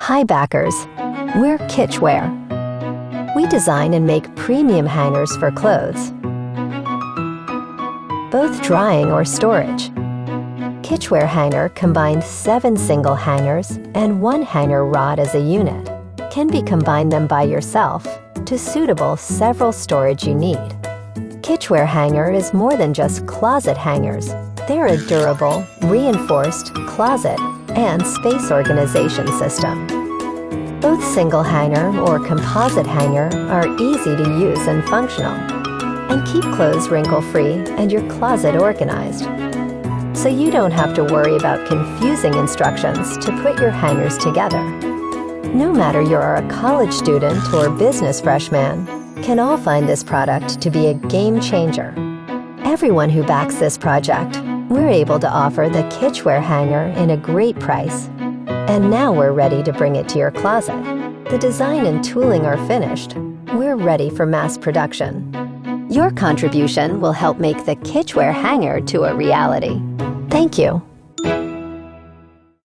Hi backers, we're Kichware. We design and make premium hangers for clothes, both drying or storage. Kichware hanger combines 7 single hangers and 1 hanger rod as a unit. Can be combined them by yourself to suitable several storage you need. Kichware hanger is more than just closet hangers. They're a durable, reinforced closet and space organization system. Both single hanger or composite hanger are easy to use and functional, and keep clothes wrinkle-free and your closet organized. So you don't have to worry about confusing instructions to put your hangers together. No matter you're a college student or business freshman, can all find this product to be a game changer. Everyone who backs this project, we're able to offer the Kichware hanger in a great price. And now we're ready to bring it to your closet. The design and tooling are finished. We're ready for mass production. Your contribution will help make the Kichware hanger to a reality. Thank you.